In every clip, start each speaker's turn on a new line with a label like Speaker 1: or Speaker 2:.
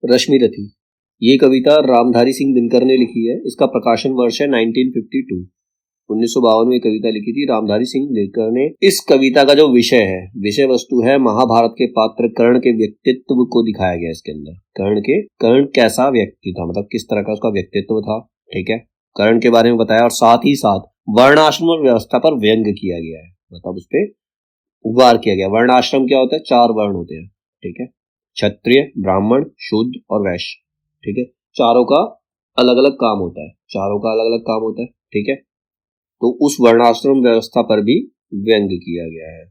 Speaker 1: रश्मिरथी। ये कविता रामधारी सिंह दिनकर ने लिखी है। इसका प्रकाशन वर्ष है 1952। 1952 में कविता लिखी थी रामधारी सिंह दिनकर ने। इस कविता का जो विषय है, विषय वस्तु है महाभारत के पात्र कर्ण के व्यक्तित्व को दिखाया गया इसके अंदर। कर्ण कैसा व्यक्ति था, मतलब किस तरह का उसका व्यक्तित्व था, ठीक है, कर्ण के बारे में बताया। और साथ ही साथ वर्णाश्रम और व्यवस्था पर व्यंग किया गया है, मतलब उस पर उभार किया गया। वर्णाश्रम क्या होता है? 4 वर्ण होते हैं, ठीक है, क्षत्रिय, ब्राह्मण, शूद्र और वैश्य, ठीक है। चारों का अलग अलग काम होता है, ठीक है। तो उस वर्णाश्रम व्यवस्था पर भी व्यंग किया गया है।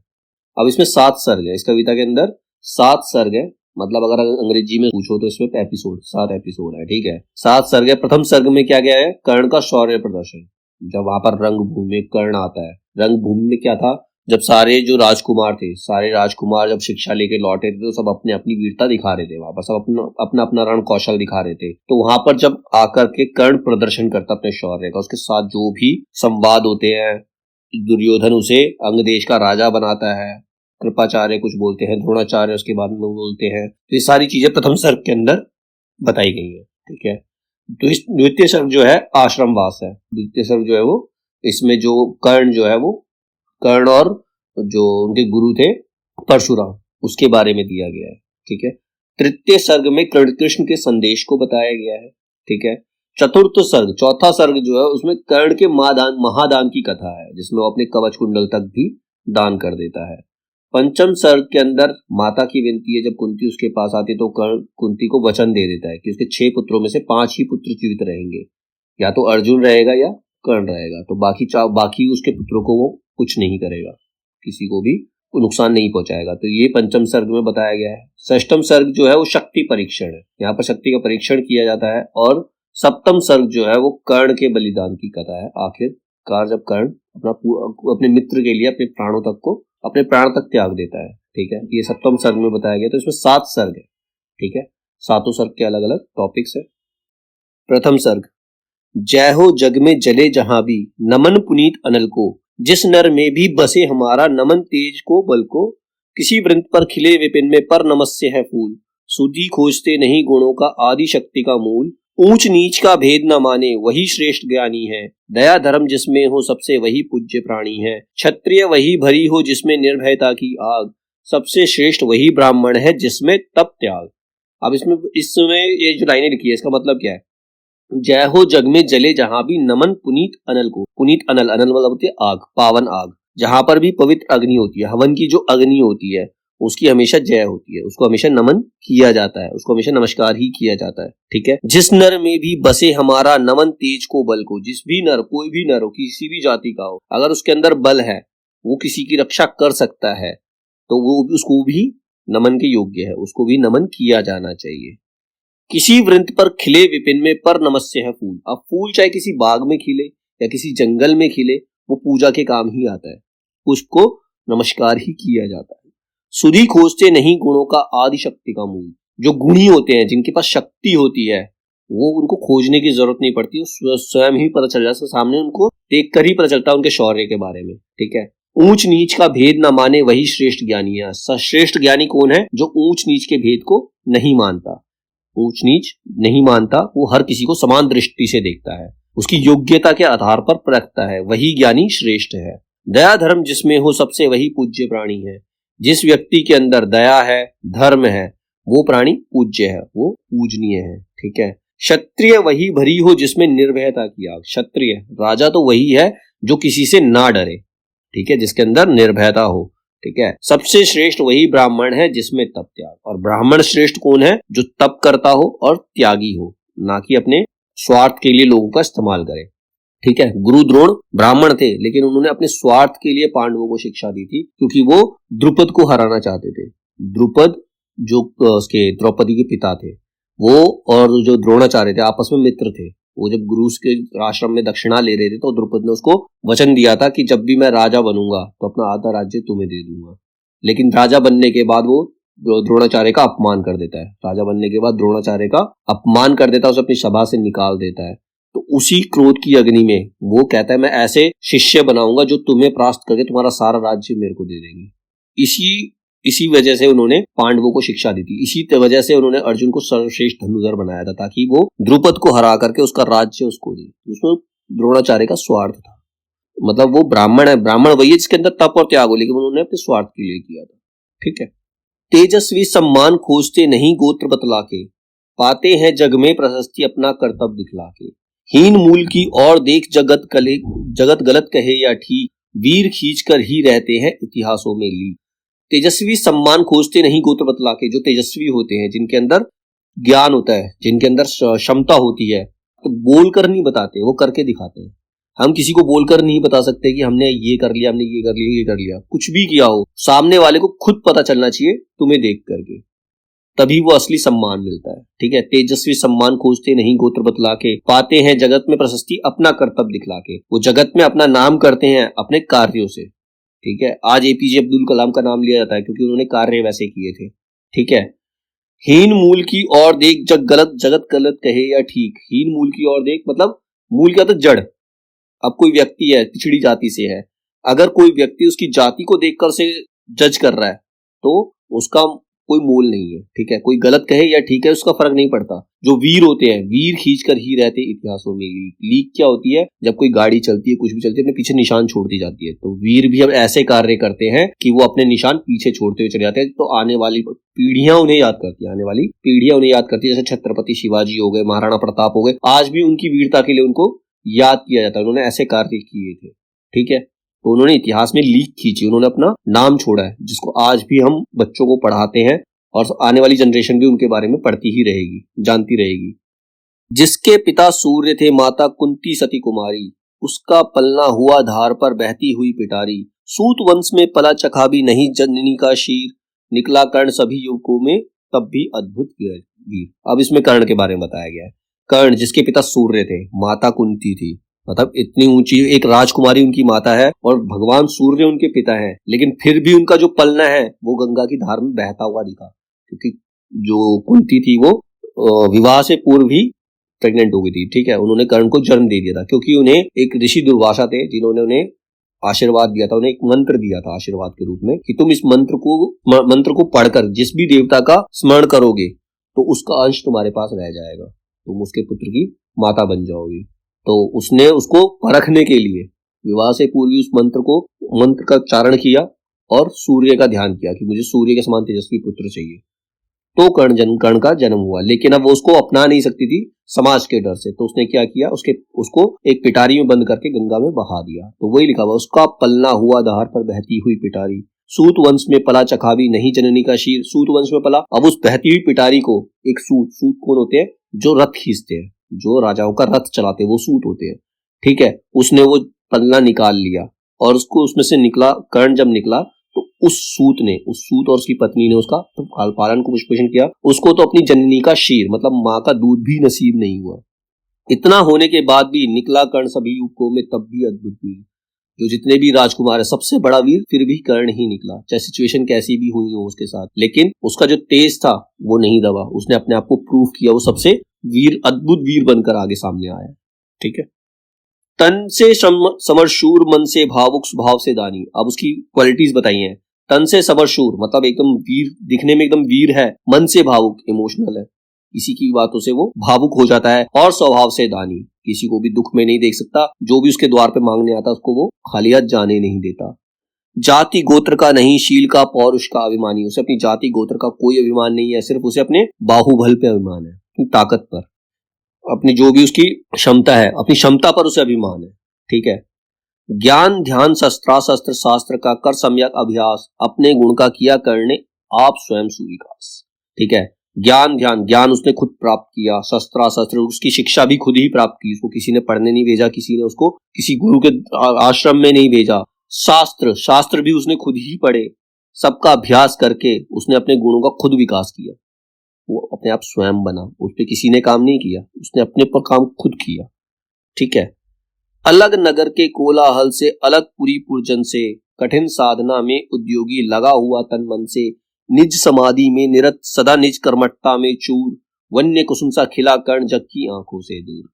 Speaker 1: अब इसमें 7 सर्ग है, इस कविता के अंदर 7 सर्ग है, मतलब अगर अंग्रेजी में पूछो तो इसमें 7 एपिसोड है, ठीक है। 7 सर्ग है। प्रथम सर्ग में क्या गया है? कर्ण का शौर्य प्रदर्शन। जब वहां पर रंगभूमि में कर्ण आता है, रंगभूमि में क्या था? जब सारे जो राजकुमार थे, सारे राजकुमार जब शिक्षा लेके लौटे थे तो सब अपने अपनी वीरता दिखा रहे थे, वहां पर सब अपना अपना रण कौशल दिखा रहे थे। तो वहां पर जब आकर के कर्ण प्रदर्शन करता अपने शौर्य का, उसके साथ जो भी संवाद होते हैं, दुर्योधन उसे अंग देश का राजा बनाता है, कृपाचार्य कुछ बोलते हैं, द्रोणाचार्य उसके बाद में बोलते हैं। तो ये सारी चीजें प्रथम सर्ग के अंदर बताई गई है, ठीक है। तो इस द्वितीय सर्ग जो है आश्रमवास है। द्वितीय सर्ग जो है वो, इसमें जो कर्ण जो है वो, कर्ण और जो उनके गुरु थे परशुराम, उसके बारे में दिया गया है, ठीक है। तृतीय सर्ग में कृष्ण के संदेश को बताया गया है, ठीक है। चतुर्थ सर्ग, चौथा सर्ग जो है उसमें कर्ण के महादान की कथा है, जिसमें वो अपने कवच कुंडल तक भी दान कर देता है। पंचम सर्ग के अंदर माता की विनती है, जब कुंती उसके पास आती है तो कर्ण कुंती को वचन दे देता है कि उसके 6 पुत्रों में से 5 ही पुत्र जीवित रहेंगे, या तो अर्जुन रहेगा या कर्ण रहेगा, तो बाकी उसके पुत्रों को वो कुछ नहीं करेगा, किसी को भी नुकसान नहीं पहुंचाएगा। तो ये पंचम सर्ग में बताया गया है। षष्ठम सर्ग जो है वो शक्ति परीक्षण है, यहाँ पर शक्ति का परीक्षण किया जाता है। और सप्तम सर्ग जो है वो कर्ण के बलिदान की कथा है। आखिरकार जब कर्ण अपने मित्र के लिए अपने प्राण तक त्याग देता है, ठीक है, ये सप्तम सर्ग में बताया गया। तो इसमें 7 सर्ग है, ठीक है, सातों सर्ग के अलग अलग टॉपिक्स है। प्रथम सर्ग, जय हो जग में जले जहां भी, नमन पुनीत अनल को, जिस नर में भी बसे हमारा, नमन तेज को बल को, किसी वृंत पर खिले विपिन में पर नमस्य है फूल, सुधी खोजते नहीं गुणों का आदि शक्ति का मूल, ऊंच नीच का भेद न माने वही श्रेष्ठ ज्ञानी है, दया धर्म जिसमें हो सबसे वही पूज्य प्राणी है, क्षत्रिय वही भरी हो जिसमें निर्भयता की आग, सबसे श्रेष्ठ वही ब्राह्मण है जिसमें तप त्याग। अब इसमें ये जो लाइनें लिखी है, इसका मतलब क्या है? जय हो जग में जले जहां भी, नमन पुनीत अनल को। पुनीत अनल मतलब होती है आग, पावन आग। जहां पर भी पवित्र अग्नि होती है, हवन की जो अग्नि होती है, उसकी हमेशा जय होती है, उसको हमेशा नमन किया जाता है, उसको हमेशा नमस्कार ही किया जाता है, ठीक है। जिस नर में भी बसे हमारा, नमन तेज को बल को, जिस भी नर, कोई भी नर हो, किसी भी जाति का हो, अगर उसके अंदर बल है, वो किसी की रक्षा कर सकता है, तो वो उसको भी नमन के योग्य है, उसको भी नमन किया जाना चाहिए। किसी वृंत पर खिले विपिन में पर नमस्य है फूल। अब फूल चाहे किसी बाग में खिले या किसी जंगल में खिले, वो पूजा के काम ही आता है, उसको नमस्कार ही किया जाता है। सुधी खोजते नहीं गुणों का आदि शक्ति का मूल। जो गुणी होते हैं, जिनके पास शक्ति होती है, वो उनको खोजने की जरूरत नहीं पड़ती, स्वयं ही पता चल जाता है, सामने उनको देख कर ही पता चलता है उनके शौर्य के बारे में, ठीक है। ऊंच नीच का भेद न माने वही श्रेष्ठ ज्ञानी है। श्रेष्ठ ज्ञानी कौन है? जो ऊंच नीच के भेद को नहीं मानता, ऊंच नीच नहीं मानता, वो हर किसी को समान दृष्टि से देखता है, उसकी योग्यता के आधार पर परखता है, वही ज्ञानी श्रेष्ठ है। दया धर्म जिसमें हो सबसे वही पूज्य प्राणी है। जिस व्यक्ति के अंदर दया है, धर्म है, वो प्राणी पूज्य है, वो पूजनीय है, ठीक है। क्षत्रिय वही भरी हो जिसमें निर्भयता की आग। क्षत्रिय राजा तो वही है जो किसी से ना डरे, ठीक है, जिसके अंदर निर्भयता हो, ठीक है। सबसे श्रेष्ठ वही ब्राह्मण है जिसमें तप त्याग। और ब्राह्मण श्रेष्ठ कौन है? जो तप करता हो और त्यागी हो, ना कि अपने स्वार्थ के लिए लोगों का इस्तेमाल करे, ठीक है। गुरु द्रोण ब्राह्मण थे, लेकिन उन्होंने अपने स्वार्थ के लिए पांडवों को शिक्षा दी थी, क्योंकि वो द्रुपद को हराना चाहते थे। द्रुपद जो उसके द्रौपदी के पिता थे, वो और जो द्रोणाचार्य थे आपस में मित्र थे। वो जब गुरु के आश्रम में दक्षिणा ले रहे थे तो द्रुपद ने उसको वचन दिया था कि जब भी मैं राजा बनूंगा तो अपना आधा राज्य तुम्हें दे दूंगा। लेकिन राजा बनने के बाद वो द्रोणाचार्य का अपमान कर देता है, राजा बनने के बाद द्रोणाचार्य का अपमान कर देता है, उसे अपनी सभा से निकाल देता है। तो उसी क्रोध की अग्नि में वो कहता है, मैं ऐसे शिष्य बनाऊंगा जो तुम्हें परास्त करके तुम्हारा सारा राज्य मेरे को दे देंगे। इसी इसी वजह से उन्होंने पांडवों को शिक्षा दी थी, इसी वजह से उन्होंने अर्जुन को सर्वश्रेष्ठ धनुर्धर बनाया था, ताकि वो द्रुपद को हरा करके उसका राज्य उसको दे। उसमें द्रोणाचार्य का स्वार्थ था, मतलब वो ब्राह्मण है, ब्राह्मण वही है जिसके अंदर तप और त्याग हो, लेकिन उन्होंने अपने स्वार्थ के लिए किया था। ठीक है। तेजस्वी सम्मान खोजते नहीं गोत्र बतला के, पाते हैं जग में प्रशस्ति अपना कर्तव्य दिखला के। हीन मूल की और देख जगत गलत कहे या ठीक, वीर खींच कर ही रहते हैं इतिहासों में ली। तेजस्वी सम्मान खोजते नहीं गोत्र बतला के, जो तेजस्वी होते हैं, जिनके अंदर ज्ञान होता है, जिनके अंदर क्षमता होती है, तो बोलकर नहीं बताते, वो करके दिखाते हैं। हम किसी को बोलकर नहीं बता सकते कि हमने ये कर लिया, हमने ये कर लिया, ये कर लिया, कुछ भी किया हो, सामने वाले को खुद पता चलना चाहिए तुम्हें देख करके, तभी वो असली सम्मान मिलता है। ठीक है। तेजस्वी सम्मान खोजते नहीं गोत्र बतला के, पाते हैं जगत में प्रशस्ति अपना कर्तव्य दिखला के। वो जगत में अपना नाम करते हैं अपने कार्यों से। ठीक है। आज एपीजे अब्दुल कलाम का नाम लिया जाता है क्योंकि उन्होंने कार्य वैसे किए थे। ठीक है। हीन मूल की ओर देख जगत गलत कहे या ठीक, हीन मूल की ओर देख मतलब मूल क्या, तो जड़। अब कोई व्यक्ति है, पिछड़ी जाति से है, अगर कोई व्यक्ति उसकी जाति को देखकर से जज कर रहा है तो उसका कोई मोल नहीं है। ठीक है। कोई गलत कहे या ठीक है, उसका फर्क नहीं पड़ता। जो वीर होते हैं, वीर खींच कर ही रहते इतिहासों में। लीक क्या होती है, जब कोई गाड़ी चलती है, कुछ भी चलती है, अपने पीछे निशान छोड़ती जाती है, तो वीर भी अब ऐसे कार्य करते हैं कि वो अपने निशान पीछे छोड़ते हुए चले जाते हैं, तो आने वाली पीढ़ियां उन्हें याद करती है, आने वाली पीढ़ियां उन्हें याद करती है। जैसे छत्रपति शिवाजी हो गए, महाराणा प्रताप हो गए, आज भी उनकी वीरता के लिए उनको याद किया जाता है, उन्होंने ऐसे कार्य किए थे। ठीक है। तो उन्होंने इतिहास में लीक खींची, उन्होंने अपना नाम छोड़ा है, जिसको आज भी हम बच्चों को पढ़ाते हैं और आने वाली जनरेशन भी उनके बारे में पढ़ती ही रहेगी, जानती रहेगी। जिसके पिता सूर्य थे, माता कुंती सती कुमारी, उसका पलना हुआ धार पर बहती हुई पिटारी। सूत वंश में पला चखा भी नहीं जननी का शीर, निकला कर्ण सभी युवकों में तब भी अद्भुत वीर। अब इसमें कर्ण के बारे में बताया गया है। कर्ण जिसके पिता सूर्य थे, माता कुंती थी, मतलब इतनी ऊंची एक राजकुमारी उनकी माता है और भगवान सूर्य उनके पिता हैं, लेकिन फिर भी उनका जो पलना है वो गंगा की धार में बहता हुआ दिखा, क्योंकि जो कुंती थी वो विवाह से पूर्व ही प्रेग्नेंट हो गई थी। ठीक है। उन्होंने कर्ण को जन्म दे दिया था, क्योंकि उन्हें एक ऋषि दुर्वासा थे जिन्होंने उन्हें आशीर्वाद दिया था, उन्हें एक मंत्र दिया था आशीर्वाद के रूप में कि तुम इस मंत्र को पढ़कर जिस भी देवता का स्मरण करोगे तो उसका अंश तुम्हारे पास रह जाएगा, तुम उसके पुत्र की माता बन जाओगी। तो उसने उसको परखने के लिए विवाह से पूर्व उस मंत्र का उच्चारण किया और सूर्य का ध्यान किया कि मुझे सूर्य के समान तेजस्वी पुत्र चाहिए। तो कर्ण का जन्म हुआ, लेकिन अब वो उसको अपना नहीं सकती थी समाज के डर से, तो उसने क्या किया, उसको एक पिटारी में बंद करके गंगा में बहा दिया। तो वही लिखा हुआ, उसका पलना हुआ धार पर बहती हुई पिटारी। सूत वंश में पला चखावी नहीं जननी का शीर, सूत वंश में पला। अब उस बहती हुई पिटारी को एक सूत कौन होते हैं, जो रथ खींचते हैं, जो राजाओं का रथ चलाते हैं, वो सूत होते हैं। ठीक है। उसने वो पलना निकाल लिया और उसको उसमें से निकला, कर्ण जब निकला तो उस सूत और उसकी पत्नी ने उसका पालन को पोषण किया। उसको तो अपनी जननी का शीर मतलब माँ का दूध भी नसीब नहीं हुआ। इतना होने के बाद भी निकला कर्ण सभी युवकों में तब भी अद्भुत वीर। जो जितने भी राजकुमार है, सबसे बड़ा वीर फिर भी कर्ण ही निकला, चाहे सिचुएशन कैसी भी हुई हो उसके साथ, लेकिन उसका जो तेज था वो नहीं दबा, उसने अपने आप को प्रूव किया, वो सबसे वीर, अद्भुत वीर बनकर आगे सामने आया। ठीक है। तन से समरशूर, मन से भावुक, स्वभाव से दानी। अब उसकी क्वालिटीज बताई हैं। तन से समरशूर मतलब एकदम वीर, दिखने में एकदम वीर है, मन से भावुक, इमोशनल है, किसी की बातों से वो भावुक हो जाता है, और स्वभाव से दानी, किसी को भी दुख में नहीं देख सकता, जो भी उसके द्वार पे मांगने आता उसको वो खाली हाथ जाने नहीं देता। जाति गोत्र का नहीं, शील का पौरुष का अभिमानी। उसे अपनी जाति गोत्र का कोई अभिमान नहीं है, सिर्फ उसे अपने बाहुबल पे अभिमान है, अपनी ताकत पर, अपनी जो भी उसकी क्षमता है, अपनी क्षमता पर उसे अभिमान है। ठीक है। ज्ञान ध्यान शस्त्र शास्त्र का कर सम्यक अभ्यास, अपने गुण का किया करने आप स्वयं सुविकास। ठीक है। ज्ञान उसने खुद प्राप्त किया, शस्त्र उसकी शिक्षा भी खुद ही प्राप्त की, उसको किसी ने पढ़ने नहीं भेजा, किसी ने उसको किसी गुरु के आश्रम में नहीं भेजा। शास्त्र भी उसने खुद ही पढ़े, सबका अभ्यास करके उसने अपने गुणों का खुद विकास किया, वो अपने आप स्वयं बना, उस पर किसी ने काम नहीं किया, उसने अपने पर काम खुद किया। ठीक है। अलग नगर के कोलाहल से, अलग पुरी पुरजन से, कठिन साधना में उद्योगी लगा हुआ तन मन से, निज समाधि में निरत सदा निज कर्मठता में चूर, वन्य कुसुम सा खिला कर्ण जग की आंखों से दूर।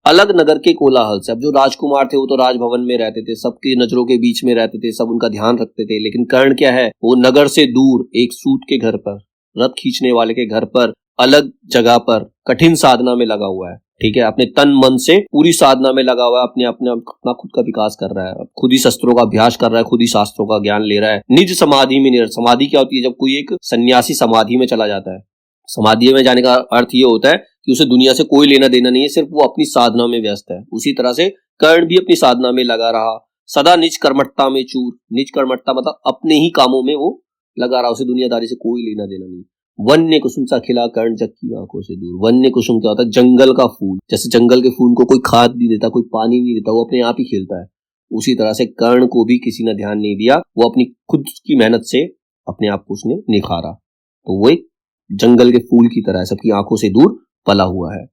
Speaker 1: अलग नगर के कोलाहल से। अब जो राजकुमार थे वो तो राजभवन में रहते थे, सबकी नजरों के बीच में रहते थे, सब उनका ध्यान रखते थे, लेकिन कर्ण क्या है, वो नगर से दूर एक सूत के घर पर, रथ खींचने वाले के घर पर, अलग जगह पर कठिन साधना में लगा हुआ है। ठीक है, अपने तन मन से पूरी साधना में लगा हुआ है, अपना खुद का विकास कर रहा है, खुद ही शस्त्रों का अभ्यास कर रहा है, खुद ही शास्त्रों का ज्ञान ले रहा है। निज समाधि में निरत। समाधि क्या होती है, जब कोई एक सन्यासी समाधि में चला जाता है। समाधि में जाने का अर्थ ये होता है कि उसे दुनिया से कोई लेना देना नहीं है, सिर्फ वो अपनी साधना में व्यस्त है। उसी तरह से कर्ण भी अपनी साधना में लगा रहा, सदा निज कर्मठता में चूर। निज कर्मठता मतलब अपने ही कामों में वो लगा रहा, उसे दुनियादारी से कोई लेना देना नहीं। वन्य कुसुम सा खिला कर्ण जग की आंखों से दूर। वन्य कुसुम क्या होता है, जंगल का फूल। जैसे जंगल के फूल को कोई खाद नहीं देता, कोई पानी नहीं देता, वो अपने आप ही खिलता है, उसी तरह से कर्ण को भी किसी ने ध्यान नहीं दिया, वो अपनी खुद की मेहनत से अपने आप को उसने निखारा। तो वो एक जंगल के फूल की तरह सबकी आंखों से दूर पला हुआ है।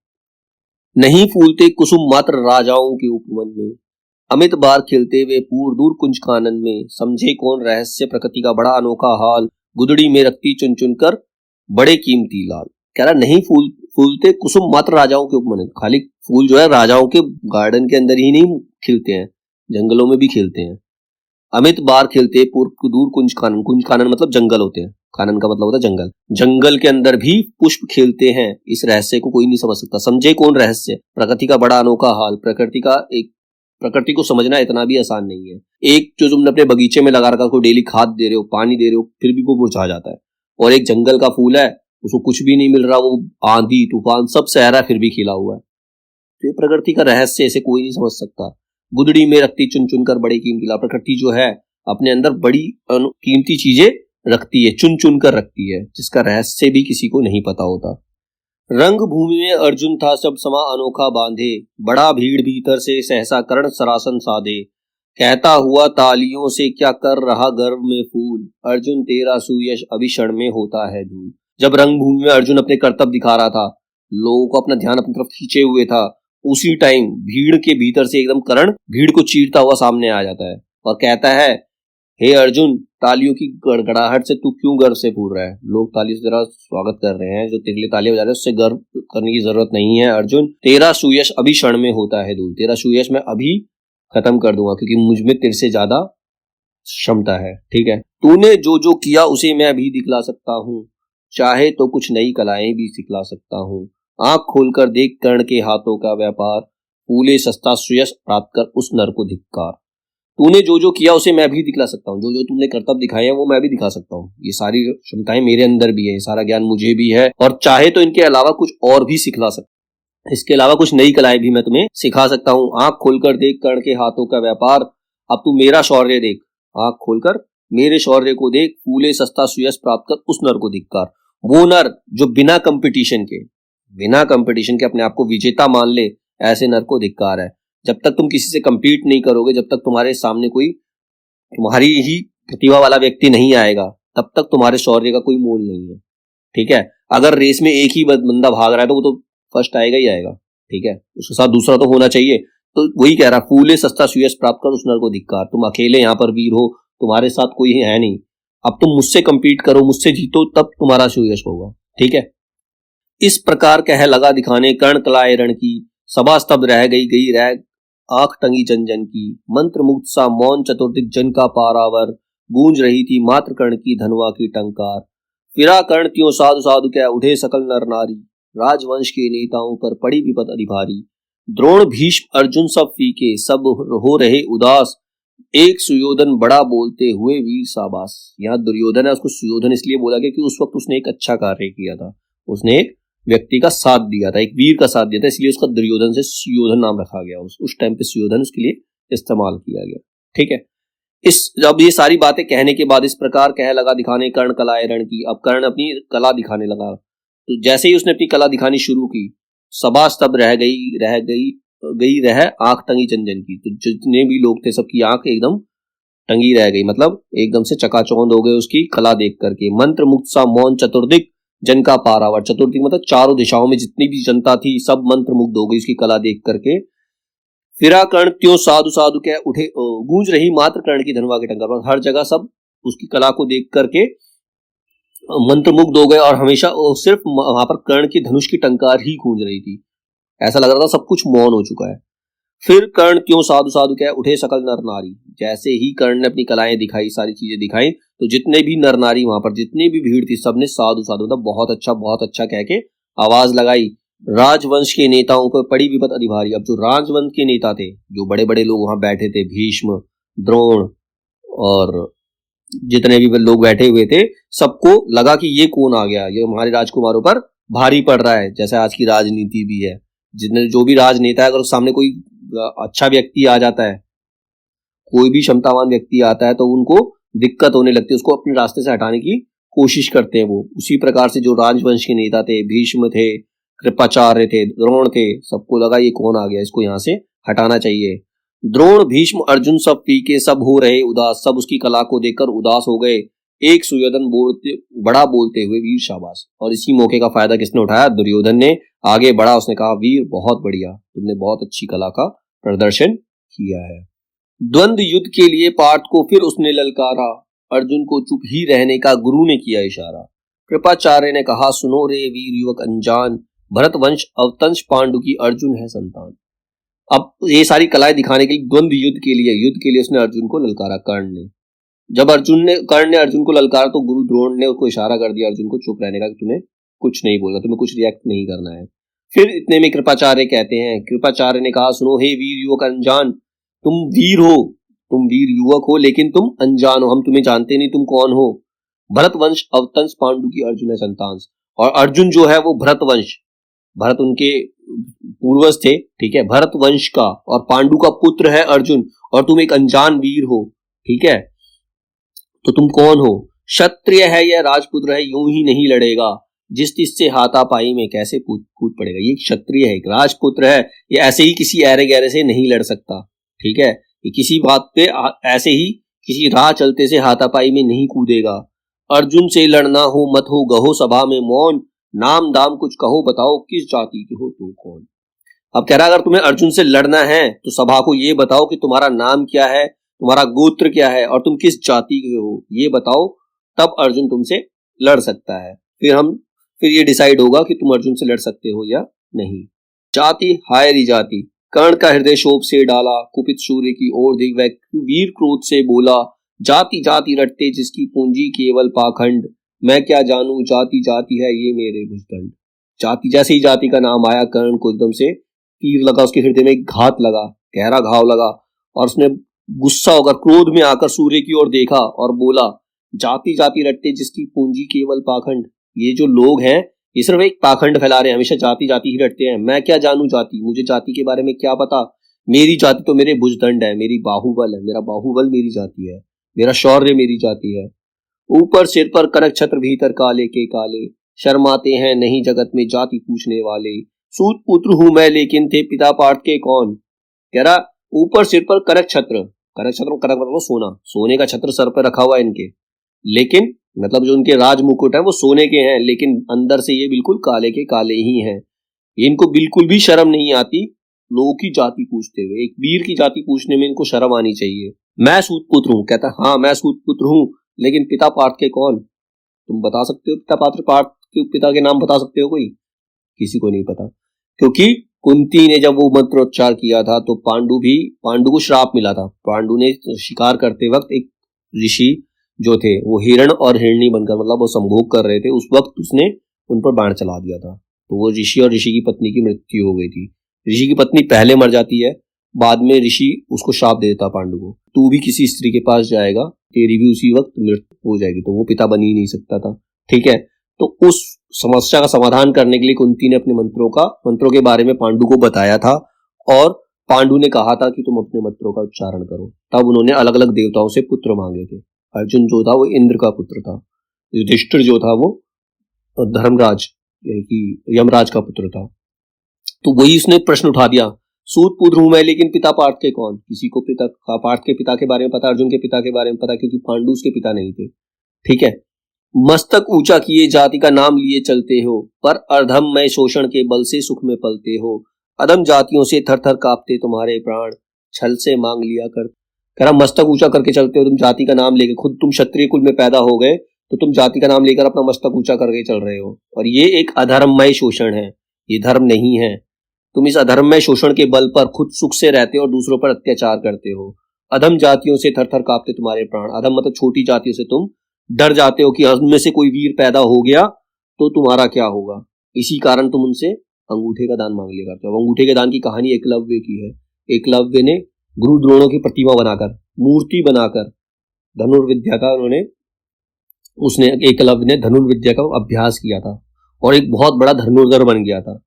Speaker 1: नहीं फूलते कुसुम मात्र राजाओं के उपवन में, अमित बार खिलते वे पूर दूर कुंज कानन में। समझे कौन रहस्य प्रकृति का बड़ा अनोखा हाल, गुदड़ी में रखती चुन चुन कर बड़े कीमती लाल। कह रहा नहीं फूलते कुसुम मात्र राजाओं के उपवन। खाली फूल जो है राजाओं के गार्डन के अंदर ही नहीं खिलते हैं, जंगलों में भी खिलते हैं। अमित बार खिलते पूर दूर कुंज कानन। कुंज कानन मतलब जंगल होते हैं, कानन का मतलब होता है जंगल। जंगल के अंदर भी पुष्प खिलते हैं। इस रहस्य को कोई नहीं समझ सकता। समझे कौन रहस्य, प्रकृति का बड़ा अनोखा हाल। प्रकृति को समझना इतना भी आसान नहीं है। एक जो तुमने अपने बगीचे में लगा रखा, कोई डेली खाद दे रहे हो, पानी दे रहे हो, फिर भी वो मुरझा जाता है। और एक जंगल का फूल है, उसको कुछ भी नहीं मिल रहा, वो आंधी तूफान सब सह रहा है, फिर भी खिला हुआ है। तो ये प्रकृति का रहस्य इसे कोई नहीं समझ सकता। गुदड़ी में रखती चुन चुन कर बड़ी कीमती लाल। प्रकृति जो है अपने अंदर बड़ी कीमती चीजें रखती है, चुन चुन कर रखती है, जिसका रहस्य भी किसी को नहीं पता होता। रंग भूमि में अर्जुन था सब समा अनोखा बांधे, बड़ा भीड़ भीतर से सहसा कर्ण सरासन साधे। कहता हुआ तालियों से क्या कर रहा गर्व में फूल, अर्जुन तेरा सुयश अभी क्षण में होता है धूल। जब रंग भूमि में अर्जुन अपने कर्तव्य दिखा रहा था, लोगों को अपना ध्यान अपनी तरफ खींचे हुए था, उसी टाइम भीड़ के भीतर से एकदम कर्ण भीड़ को चीरता हुआ सामने आ जाता है और कहता है, हे अर्जुन, तालियों की गड़गड़ाहट से तू क्यों गर्व से फूल रहा है। लोग तालियों से तेरा स्वागत कर रहे हैं, जो तेरे लिए तालियां बजा रहे हैं, उससे गर्व करने की जरूरत नहीं है अर्जुन। तेरा सुयश अभी क्षण में होता है दूर। तेरा सुयश मैं अभी खत्म कर दूंगा, क्योंकि मुझ में तेरे से ज्यादा क्षमता है। ठीक है, तूने जो जो किया उसे मैं भी दिखला सकता हूँ, चाहे तो कुछ नई कलाएं भी सिखला सकता हूँ। आंख खोलकर देख कर्ण के हाथों का व्यापार, फूले सस्ता सुयश प्राप्त कर उस नर को धिक्कार। तूने जो जो किया उसे मैं भी दिखला सकता हूँ, जो जो तुमने कर्तव्य दिखाए हैं वो मैं भी दिखा सकता हूँ। ये सारी क्षमताएं मेरे अंदर भी है, सारा ज्ञान मुझे भी है, और चाहे तो इनके अलावा कुछ और भी सिखला सकता हूँ। इसके अलावा कुछ नई कलाएं भी मैं तुम्हें सिखा सकता हूँ। आंख खोलकर देख कर्ण के हाथों का व्यापार, अब तू मेरा शौर्य देख। आंख खोलकर मेरे शौर्य को देख, फूले सस्ता सुयश प्राप्त कर उस नर को धिक्कार। वो नर जो बिना कंपटीशन के अपने आप को विजेता मान ले, ऐसे नर को धिक्कार है। जब तक तुम किसी से कंपीट नहीं करोगे, जब तक तुम्हारे सामने कोई तुम्हारी ही प्रतिभा वाला व्यक्ति नहीं आएगा, तब तक तुम्हारे शौर्य का कोई मोल नहीं है। ठीक है, अगर रेस में एक ही बंदा भाग रहा है तो वो तो फर्स्ट आएगा ही आएगा। ठीक है, उसके साथ दूसरा तो होना चाहिए। तो वही कह रहा, फूले सस्ता सुयश प्राप्त कर उस नर को धिक्कार। तुम अकेले यहाँ पर वीर हो, तुम्हारे साथ कोई है नहीं। अब तुम मुझसे कंपीट करो, मुझसे जीतो, तब तुम्हारा सुयश होगा। ठीक है, इस प्रकार कह लगा दिखाने कर्ण कलाए रण की, सभा स्तब्ध रह गई रह आंख टंगी जन जन की। मंत्र मुक्त सा मौन चतुर्दिक जन का पारावर, गूंज रही थी मात्र कर्ण की धनवा की टंकार। फिरा कर्ण त्यों साधु साधु क्या उठे सकल नर नारी, राजवंश के नेताओं पर पड़ी विपद अधिभारी। द्रोण भीष्म अर्जुन सब फीके, सब हो रहे उदास, एक सुयोधन बड़ा बोलते हुए वीर साबास। यहाँ दुर्योधन है, उसको सुयोधन इसलिए बोला गया कि उस वक्त उसने एक अच्छा कार्य किया था, उसने एक व्यक्ति का साथ दिया था, एक वीर का साथ दिया था, इसलिए उसका दुर्योधन से सुयोधन नाम रखा गया। उस टाइम पे सुयोधन उसके लिए इस्तेमाल किया गया। ठीक है, जब ये सारी बातें कहने के बाद इस प्रकार कह लगा दिखाने कर्ण कलाए रण की, अब कर्ण अपनी कला दिखाने लगा। तो जैसे ही उसने अपनी कला दिखानी शुरू की, सभा स्तब्ध रह गई रह आंख टंगी जन जन की। तो जितने भी लोग थे सबकी आंख एकदम टंगी रह गई, मतलब एकदम से चकाचौंध हो गए उसकी कला देख करके। मंत्र मुक्त सा मौन चतुर्दिक जन का पारावर, चतुर्दिक मतलब चारों दिशाओं में जितनी भी जनता थी सब मंत्र मुग्ध हो गई उसकी कला देख करके। फिरा कर्ण त्यों साधु साधु क्या उठे, गूंज रही मात्र कर्ण की धनवा के टंकार। हर जगह सब उसकी कला को देख करके मंत्रमुग्ध हो गए, और हमेशा सिर्फ वहां पर कर्ण की धनुष की टंकार ही गूंज रही थी। ऐसा लग रहा था सब कुछ मौन हो चुका है। फिर कर्ण क्यों साधु साधु कहे, उठे सकल नर नारी। जैसे ही कर्ण ने अपनी कलाएं दिखाई, सारी चीजें दिखाई, तो जितने भी नर नारी वहां पर, जितनी भी भीड़ थी, सबने साधु साधु मतलब बहुत अच्छा कह के आवाज लगाई। राजवंश के नेताओं पर पड़ी विपत अधिभारी। अब जो राजवंश के नेता थे, जो बड़े बड़े लोग वहां बैठे थे, भीष्म, द्रोण और जितने भी लोग बैठे हुए थे, सबको लगा कि ये कौन आ गया, ये हमारे राजकुमारों पर भारी पड़ रहा है। जैसे आज की राजनीति भी है, जितने जो भी राजनेता है, अगर सामने कोई अच्छा व्यक्ति आ जाता है, कोई भी क्षमतावान व्यक्ति आता है, तो उनको दिक्कत होने लगती है, उसको अपने रास्ते से हटाने की कोशिश करते हैं वो। उसी प्रकार से जो राजवंश के नेता थे, भीष्म थे, कृपाचार्य थे, द्रोण थे, सबको लगा ये कौन आ गया, इसको यहाँ से हटाना चाहिए। द्रोण, भीष्म, अर्जुन सब पी के सब हो रहे उदास, सब उसकी कला को देखकर उदास हो गए। एक सुयोधन बड़ा बोलते हुए वीर शाबाश। और इसी मौके का फायदा किसने उठाया? दुर्योधन ने आगे बढ़ा, उसने कहा वीर बहुत बढ़िया, तुमने बहुत अच्छी कला का प्रदर्शन किया है। द्वंद्व युद्ध के लिए पार्थ को फिर उसने ललकारा, अर्जुन को चुप ही रहने का गुरु ने किया इशारा। कृपाचार्य ने कहा सुनो रे वीर युवक अनजान, भरत वंश अवतंश पांडु की अर्जुन है संतान। अब ये सारी कलाएं दिखाने के लिए, द्वंद्व युद्ध के लिए उसने अर्जुन को ललकारा कर्ण ने। जब कर्ण ने अर्जुन को ललकारा, तो गुरु द्रोण ने उसको इशारा कर दिया अर्जुन को चुप रहने का, कि तुम्हें कुछ नहीं बोलना, तुम्हें कुछ रिएक्ट नहीं करना है। फिर इतने में कृपाचार्य कहते हैं, कृपाचार्य ने कहा सुनो हे वीर युवक अनजान, तुम वीर हो, तुम वीर युवक हो, लेकिन तुम अनजान हो, हम तुम्हें जानते नहीं, तुम कौन हो। भरत वंश अवतंस पांडु की अर्जुन है संतान। और अर्जुन जो है वो भरत वंश, भरत उनके पूर्वज थे, ठीक है, भरत वंश का, और पांडु का पुत्र है अर्जुन, और तुम एक अनजान वीर हो, ठीक है, तो तुम कौन हो? क्षत्रिय है या राजपुत्र है, यूं ही नहीं लड़ेगा, जिस तिससे हाथापाई में कैसे कूद पड़ेगा। ये क्षत्रिय है, एक राजपुत्र है, ये ऐसे ही किसी ऐरे गहरे से नहीं लड़ सकता, ठीक है, ये किसी बात पे ऐसे ही किसी राह चलते से हाथापाई में नहीं कूदेगा। अर्जुन से लड़ना हो मत हो गहो सभा में मौन, नाम दाम कुछ कहो बताओ किस जाति के हो तुम कौन। अब कह रहा अगर तुम्हें अर्जुन से लड़ना है तो सभा को ये बताओ कि तुम्हारा नाम क्या है, तुम्हारा गोत्र क्या है, और तुम किस जाति के हो, ये बताओ, तब अर्जुन तुमसे लड़ सकता है। फिर ये डिसाइड होगा कि तुम अर्जुन से लड़ सकते हो या नहीं। जाति हायरी जाति, कर्ण का हृदय शोभ से डाला, कुपित सूर्य की ओर देख वह वीर क्रोध से बोला, जाति जाति रटते जिसकी पूंजी केवल पाखंड, मैं क्या जानू जाति जाति है ये मेरे भुजदंड। जाति, जैसे ही जाति का नाम आया, कर्ण को एकदम से तीर लगा, उसके हृदय में एक घात लगा, गहरा घाव लगा, और उसने गुस्सा होकर क्रोध में आकर सूर्य की ओर देखा और बोला जाति जाति रटते जिसकी पूंजी केवल पाखंड। ये जो लोग हैं ये सिर्फ एक पाखंड फैला रहे हैं, हमेशा जाति जाति ही रटते हैं। मैं क्या जानू जाति, मुझे जाति के बारे में क्या पता, मेरी जाति तो मेरे भुजदंड है, मेरी बाहुबल है, मेरा बाहुबल मेरी जाति है, मेरा शौर्य मेरी जाति है। ऊपर सिर पर करक छत्र भीतर काले के काले, शर्माते हैं नहीं जगत में जाति पूछने वाले, सूत पुत्र हूं मैं लेकिन थे पिता पार्थ के कौन। कह रहा ऊपर सिर पर करक छत्र, करक मतलब सोना, सोने का छत्र सर पर रखा हुआ है इनके, लेकिन मतलब जो उनके राज मुकुट है वो सोने के हैं, लेकिन अंदर से ये बिल्कुल काले के काले ही हैं। इनको बिल्कुल भी शर्म नहीं आती लोगों की जाति पूछते हुए, एक वीर की जाति पूछने में इनको शर्म आनी चाहिए। मैं सूत पुत्र हूं, कहता हाँ मैं सूत पुत्र हूं, लेकिन पिता पार्थ के कौन, तुम बता सकते हो पार्थ के पिता के नाम बता सकते हो? कोई, किसी को नहीं पता, क्योंकि कुंती ने जब वो मंत्रोच्चार किया था तो पांडु को श्राप मिला था। पांडु ने शिकार करते वक्त एक ऋषि जो थे वो हिरण और हिरणी बनकर, मतलब वो संभोग कर रहे थे, उस वक्त उसने उन पर बाण चला दिया था, तो वो ऋषि और ऋषि की पत्नी की मृत्यु हो गई थी। ऋषि की पत्नी पहले मर जाती है, बाद में ऋषि उसको श्राप दे देता पांडु को, तू भी किसी स्त्री के पास जाएगा, तेरी भी उसी वक्त मृत्यु हो जाएगी, तो वो पिता बन ही नहीं सकता था, ठीक है। तो उस समस्या का समाधान करने के लिए कुंती ने अपने मंत्रों के बारे में पांडु को बताया था, और पांडु ने कहा था कि तुम अपने मंत्रों का उच्चारण करो। तब उन्होंने अलग अलग देवताओं से पुत्र मांगे थे। अर्जुन जो था वो इंद्र का पुत्र था, युधिष्ठिर जो था वो धर्मराज यानी कि यमराज का पुत्र था। तो वही उसने प्रश्न उठा दिया, सूत पुत्र हूं मैं लेकिन पिता पार्थ के कौन। किसी को पार्थ के पिता के बारे में पता, अर्जुन के पिता के बारे में पता, क्योंकि पांडु उसके पिता नहीं थे, ठीक है। मस्तक ऊंचा किए जाति का नाम लिए चलते हो, पर अधम में शोषण के बल से सुख में पलते हो, अधम जातियों से थर थर कांपते तुम्हारे प्राण, छल से मांग लिया कर। कह रहा मस्तक ऊंचा करके चलते हो, तुम जाति का नाम लेकर, खुद तुम क्षत्रिय कुल में पैदा हो गए तो तुम जाति का नाम लेकर अपना मस्तक ऊंचा करके चल रहे हो, और ये एक अधर्ममय शोषण है, ये धर्म नहीं है। तुम इस अधर्म में शोषण के बल पर खुद सुख से रहते हो और दूसरों पर अत्याचार करते हो। अधम जातियों से थर थर कांपते तुम्हारे प्राण। अधम मतलब छोटी जातियों से तुम डर जाते हो कि उनमें से कोई वीर पैदा हो गया तो तुम्हारा क्या होगा। इसी कारण तुम उनसे अंगूठे का दान मांग लिया करते हो। अंगूठे के दान की कहानी एकलव्य की है। एकलव्य ने गुरु द्रोणों की प्रतिमा बनाकर, मूर्ति बनाकर धनुर्विद्या का एकलव्य ने धनुर्विद्या का अभ्यास किया था और एक बहुत बड़ा धनुर्धर बन गया था।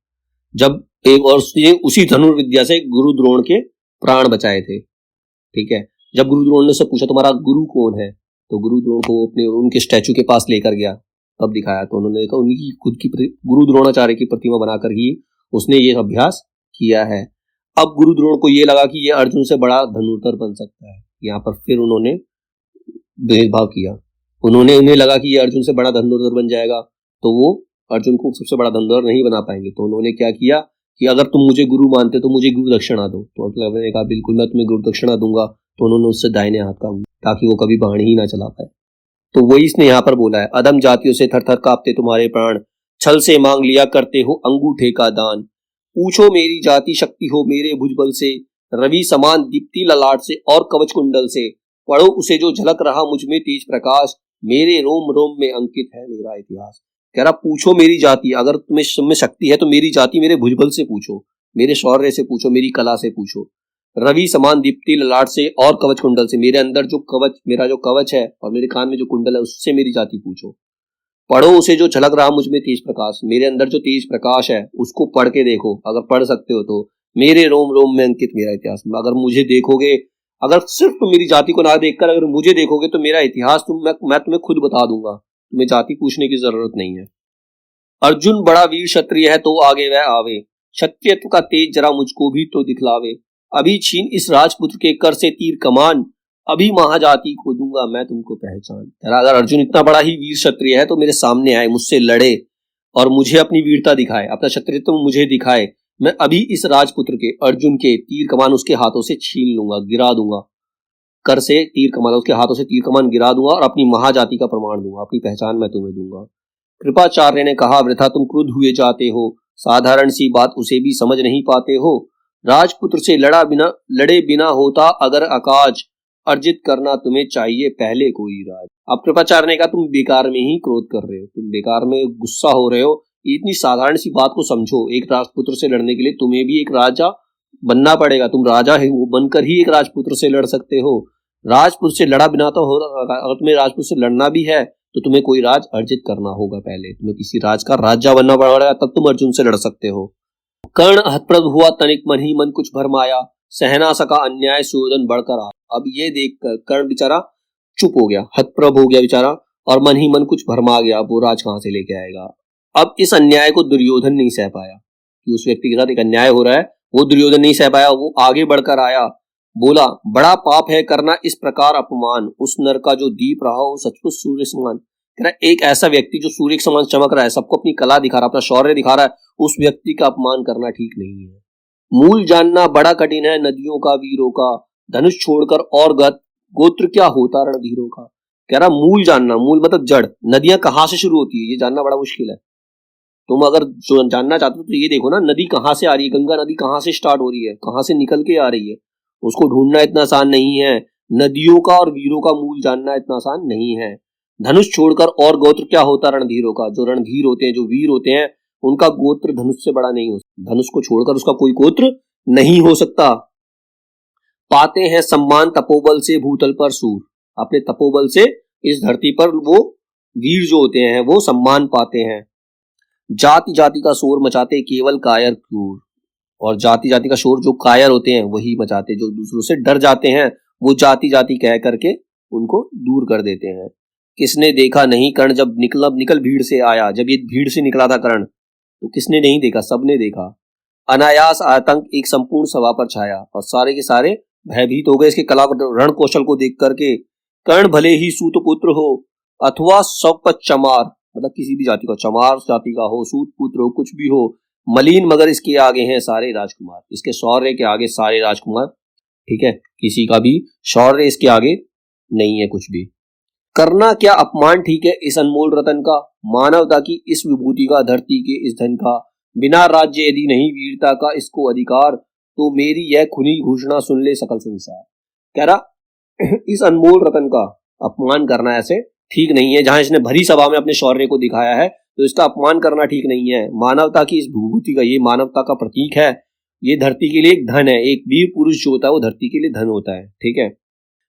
Speaker 1: जब एक और उसी धनुर्विद्या से गुरु द्रोण के प्राण बचाए थे। ठीक है, जब गुरु द्रोण ने सब पूछा तुम्हारा गुरु कौन है, तो गुरु द्रोण को अपने उनके स्टैचू के पास लेकर गया, तब दिखाया तो उन्होंने देखा उनकी खुद की गुरु द्रोणाचार्य की प्रतिमा बनाकर ही उसने ये अभ्यास किया है। अब गुरु द्रोण को ये लगा कि ये अर्जुन से बड़ा धनुर्धर बन सकता है। यहाँ पर फिर उन्होंने भेदभाव किया। उन्हें लगा कि ये अर्जुन से बड़ा धनुर्धर बन जाएगा तो वो अर्जुन को सबसे बड़ा धनुर्धर नहीं बना पाएंगे। तो उन्होंने क्या किया कि अगर तुम मुझे गुरु मानते तो मुझे गुरु दक्षिणा दो। तो एकलव्य ने कहा बिल्कुल मैं तुम्हें गुरु दक्षिणा दूंगा। तो उन्होंने उससे दाहिने हाथ का ताकि वो कभी बाण ही ना चला पाए। तो वही इसने यहाँ पर बोला है, अधम जातियों से थर थर कांपते तुम्हारे प्राण, छल से मांग लिया करते हो अंगूठे का दान। पूछो मेरी जाति शक्ति हो मेरे भुजबल से, रवि समान दीप्ति ललाट से और कवच कुंडल से। पढ़ो उसे जो झलक रहा मुझ में तेज प्रकाश, मेरे रोम रोम में अंकित है मेरा इतिहास। कह रहा पूछो मेरी जाति, अगर तुम्हें शक्ति है तो मेरी जाति मेरे भुजबल से पूछो, मेरे शौर्य से पूछो, मेरी कला से पूछो। रवि समान दीप्ति ललाट से और कवच कुंडल से, मेरे अंदर जो कवच, मेरा जो कवच है और मेरे कान में जो कुंडल है उससे मेरी जाति पूछो। पढ़ो उसे जो झलक रहा मुझ में तेज प्रकाश, मेरे अंदर जो तेज प्रकाश है उसको पढ़ के देखो, अगर पढ़ सकते हो तो। मेरे रोम रोम में अंकित मेरा इतिहास, अगर मुझे देखोगे, अगर सिर्फ तुम मेरी जाति को ना देखकर अगर मुझे देखोगे तो मेरा इतिहास मैं तुम्हें खुद बता दूंगा, तुम्हें जाति पूछने की जरूरत नहीं है। अर्जुन बड़ा वीर क्षत्रिय है तो आगे वह आवे, क्षत्रियत्व का तेज जरा मुझको भी तो दिखलावे। अभी छीन इस राजपुत्र के कर से तीर कमान, अभी महाजाति को दूंगा मैं तुमको पहचान। अगर अर्जुन इतना बड़ा ही वीर क्षत्रिय है तो मेरे सामने आए, मुझसे लड़े और मुझे अपनी वीरता दिखाए, अपना क्षत्रियत्व मुझे दिखाए। मैं अभी इस राजपुत्र के अर्जुन के तीर कमान उसके हाथों से छीन लूंगा, गिरा दूंगा। कर से तीर कमान, उसके हाथों से तीर कमान गिरा दूंगा और अपनी महाजाति का प्रमाण दूंगा, अपनी पहचान मैं तुम्हें दूंगा। कृपाचार्य ने कहा वृथा तुम क्रुद्ध हुए जाते हो, साधारण सी बात उसे भी समझ नहीं पाते हो। राजपुत्र से लड़े बिना होता अगर अकाज, अर्जित करना तुम्हें चाहिए पहले कोई राज। अब कृपाचार्य ने कहा तुम बेकार में ही क्रोध कर रहे हो, तुम बेकार में गुस्सा हो रहे हो, इतनी साधारण सी बात को समझो। एक राजपुत्र से लड़ने के लिए तुम्हें भी एक राजा बनना पड़ेगा, तुम राजा है वो बनकर ही एक राजपुत्र से लड़ सकते हो। राजपुत्र से लड़ा बिना तो हो, अगर तुम्हें राजपुत्र से लड़ना भी है तो तुम्हें कोई राज अर्जित करना होगा, पहले तुम्हें किसी राज का राजा बनना पड़ेगा, तब तुम अर्जुन से लड़ सकते हो। कर्ण हतप्रभ हुआ तनिक मन ही मन कुछ भरमाया, सहना सका अन्याय सुयोधन बढ़कर आ। अब ये देखकर कर्ण बेचारा चुप हो गया, हतप्रभ हो गया बेचारा और मन ही मन कुछ भरमा गया, वो राज कहां से लेके आएगा। अब इस अन्याय को दुर्योधन नहीं सह पाया कि उस व्यक्ति के साथ एक अन्याय हो रहा है, वो दुर्योधन नहीं सह पाया, वो आगे बढ़कर आया, बोला बड़ा पाप है करना इस प्रकार अपमान, उस नर का जो दीप रहा हो सचमुच सूर्य समान। एक ऐसा व्यक्ति जो सूर्य के समान चमक रहा है, सबको अपनी कला दिखा रहा है, अपना शौर्य दिखा रहा है, उस व्यक्ति का अपमान करना ठीक नहीं है। मूल जानना बड़ा कठिन है नदियों का वीरों का, धनुष छोड़कर और गोत्र क्या होता रणधीरों का। कह रहा मूल जानना, मूल मतलब जड़, नदियां कहां से शुरू होती है ये जानना बड़ा मुश्किल है। तुम अगर जो जानना चाहते हो तो ये देखो ना, नदी कहां से आ रही है, गंगा नदी कहां से स्टार्ट हो रही है, कहां से निकल के आ रही है, उसको ढूंढना इतना आसान नहीं है। नदियों का और वीरों का मूल जानना इतना आसान नहीं है। धनुष छोड़कर और गोत्र क्या होता रणधीरों का, जो रणधीर होते हैं, जो वीर होते हैं, उनका गोत्र धनुष से बड़ा नहीं हो सकता, धनुष को छोड़कर उसका कोई गोत्र नहीं हो सकता। पाते हैं सम्मान तपोबल से भूतल पर सूर, अपने तपोबल से इस धरती पर वो वीर जो होते हैं वो सम्मान पाते हैं। जाति जाति का शोर मचाते केवल कायर क्रूर, और जाति जाति का शोर जो कायर होते हैं वही मचाते, जो दूसरों से डर जाते हैं वो जाति जाति कह करके उनको दूर कर देते हैं। किसने देखा नहीं कर्ण जब निकल भीड़ से आया, जब ये भीड़ से निकला था कर्ण तो किसने नहीं देखा, सबने देखा। अनायास आतंक एक संपूर्ण सभा पर छाया और सारे के सारे भयभीत हो गए इसके कला रण कौशल को देख करके। कर्ण भले ही सूत पुत्र हो अथवा सब चमार, मतलब किसी भी जाति का, चमार जाति का हो, सूत पुत्र हो, कुछ भी हो, मलिन मगर इसके आगे हैं सारे राजकुमार, इसके शौर्य के आगे सारे राजकुमार। ठीक है, किसी का भी शौर्य इसके आगे नहीं है कुछ भी। करना क्या अपमान ठीक है इस अनमोल रतन का, मानवता की इस विभूति का, धरती के इस धन का। बिना राज्य यदि नहीं वीरता का इसको अधिकार, तो मेरी यह खुली घोषणा सुन ले सकल संसार। कह रहा इस अनमोल रतन का अपमान करना ऐसे ठीक नहीं है। जहां इसने भरी सभा में अपने शौर्य को दिखाया है तो इसका अपमान करना ठीक नहीं है। मानवता की इस विभूति का, ये मानवता का प्रतीक है, ये धरती के लिए एक धन है। एक वीर पुरुष जो होता है वो धरती के लिए धन होता है, ठीक है।